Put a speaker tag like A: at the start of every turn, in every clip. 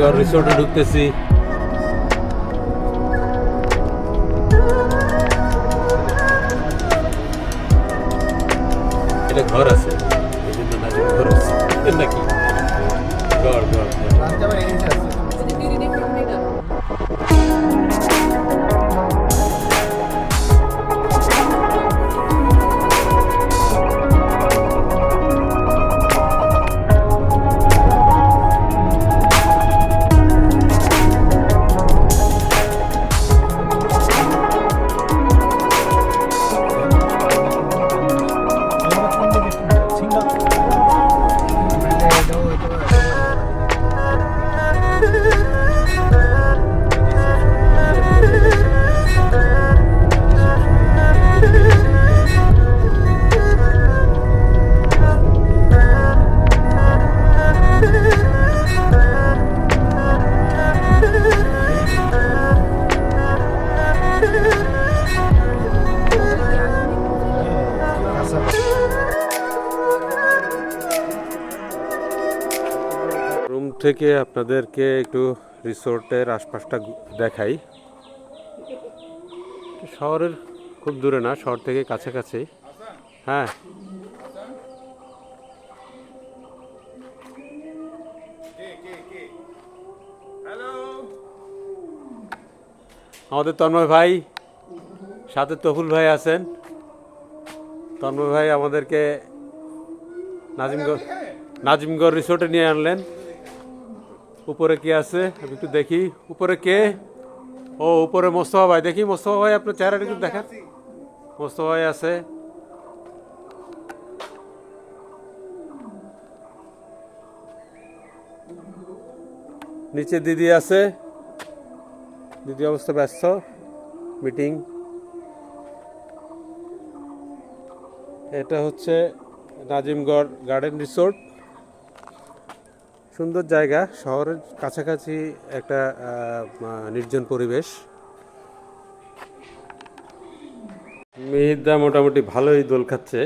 A: নাজিমগড় রিসোর্টে ঢুকতেছি। এটা ঘর আছে, এই জন্য নাজিমগড় আছে নাকি ঘর ঘর রুম থেকে আপনাদেরকে একটু রিসোর্টের আশপাশটা দেখাই। শহরের খুব দূরে না, শহর থেকে কাছাকাছি। হ্যাঁ, আমাদের তন্ময় ভাই সাথে তফুল ভাই আছেন। তন্ময় ভাই আমাদেরকে নাজিমগড় রিসোর্টে নিয়ে আনলেন। উপরে কে আছে আমি একটু দেখি, উপরে কে? ও উপরে মোস্তফা ভাই। দেখি মোস্তফা ভাই, আপনার চেহারাটা একটু দেখেন। মোস্তফা ভাই আছে। নিচে দিদি আছে, দিদি অবস্থা ব্যস্ত, মিটিং। এটা হচ্ছে নাজিমগড় গার্ডেন রিসোর্ট। সুন্দর জায়গা, শহরের কাছাকাছি একটা নির্জন পরিবেশ। মেহিদা মোটামুটি ভালোই দোল খাচ্ছে।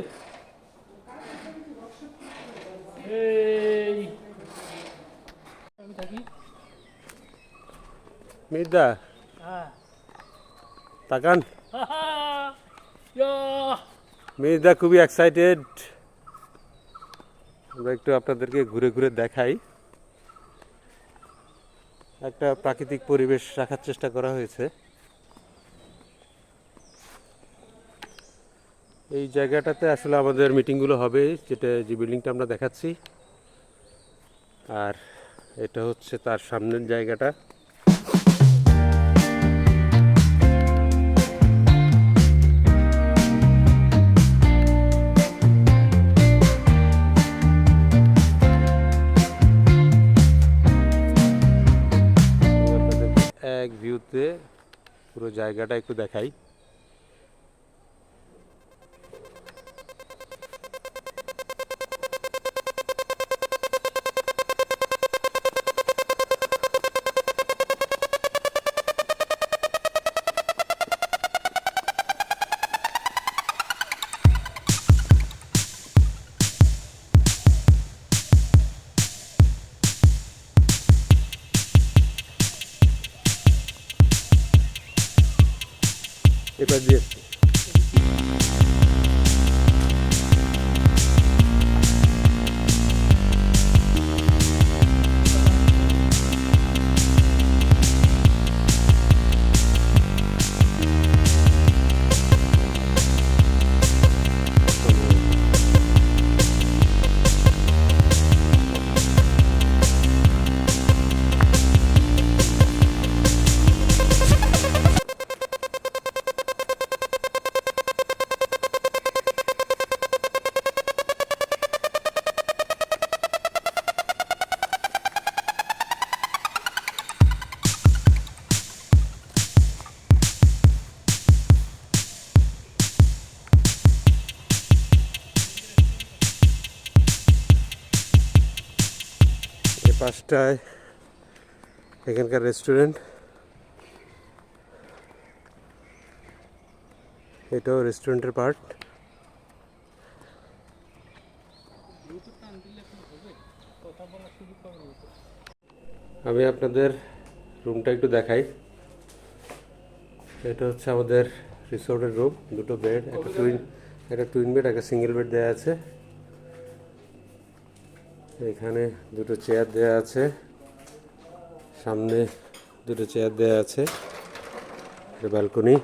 A: মেহিদা তাকান, মেহিদা খুবই এক্সাইটেড। আমরা একটু আপনাদেরকে ঘুরে ঘুরে দেখাই। একটা প্রাকৃতিক পরিবেশ রাখার চেষ্টা করা হয়েছে। এই জায়গাটাতে আসলে আমাদের মিটিংগুলো হবে, যে বিল্ডিংটা আমরা দেখাচ্ছি। আর এটা হচ্ছে তার সামনের জায়গাটা। এক ভিউতে পুরো জায়গাটা একটু দেখাই। এটা দিয়ে পাঁচটায় এখানকার রেস্টুরেন্ট। এটাও রেস্টুরেন্টের পার্ট। আমি আপনাদের রুমটা একটু দেখাই। এটা হচ্ছে আমাদের রিসোর্টের রুম। দুটো বেড, একটা টুইন বেড, একটা সিঙ্গেল বেড দেওয়া আছে। এখানে দুটো চেয়ার দেওয়া আছে, সামনে দুটো চেয়ার দেওয়া আছে, একটা ব্যালকনি।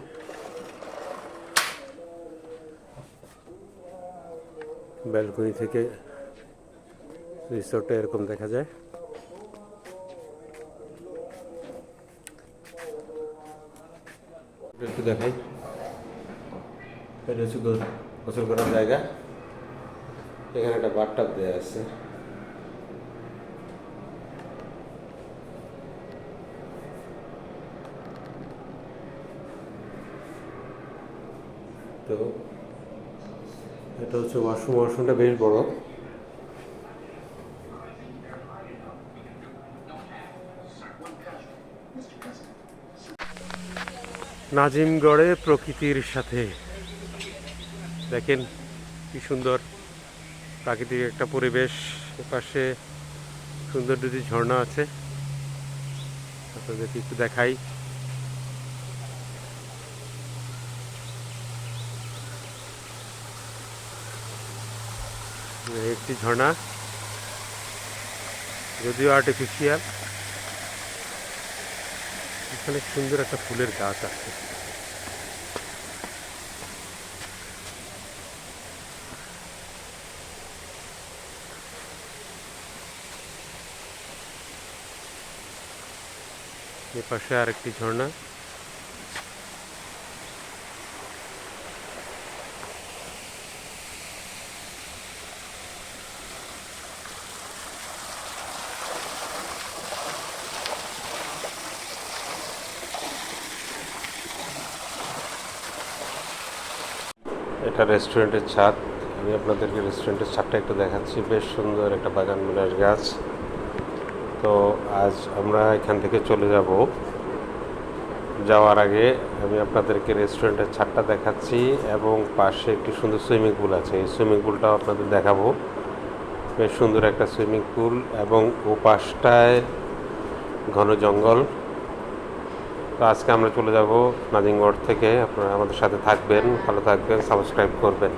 A: ব্যালকনি থেকে রিসোর্টটা এরকম দেখা যায়। একটু দেখাই, এটা হচ্ছে গোসল করার জায়গা। এখানে একটা বাথটাব দেওয়া আছে। তো এটা হচ্ছে ওয়াশরুম। ওয়াশরুমটা বেশ বড়। নাজিমগড়ে প্রকৃতির সাথে দেখেন কি সুন্দর প্রাকৃতিক একটা পরিবেশ। পাশে সুন্দর দুটি ঝর্ণা আছে, আপনাদেরকে একটু দেখাই। একটি ঝর্ণা, যদিও আর্টিফিশিয়াল। এখানে সুন্দর একটা ফুলের গাছ আছে। এ পাশে আরেকটি ঝর্ণা। এটা রেস্টুরেন্টের ছাদ। আমি আপনাদেরকে রেস্টুরেন্টের ছাদটা একটু দেখাচ্ছি। বেশ সুন্দর একটা বাগান বিলাস গাছ। তো আজ আমরা এখান থেকে চলে যাব। যাওয়ার আগে আমি আপনাদেরকে রেস্টুরেন্টের ছাদটা দেখাচ্ছি এবং পাশে একটি সুন্দর সুইমিং পুল আছে। এই সুইমিং পুলটাও আপনাদের দেখাবো। বেশ সুন্দর একটা সুইমিং পুল এবং ও পাশটায় ঘন জঙ্গল। তো আজকে আমরা চলে যাব নাজিমগড় থেকে। আপনারা আমাদের সাথে থাকবেন, ভালো থাকবেন, সাবস্ক্রাইব করবেন।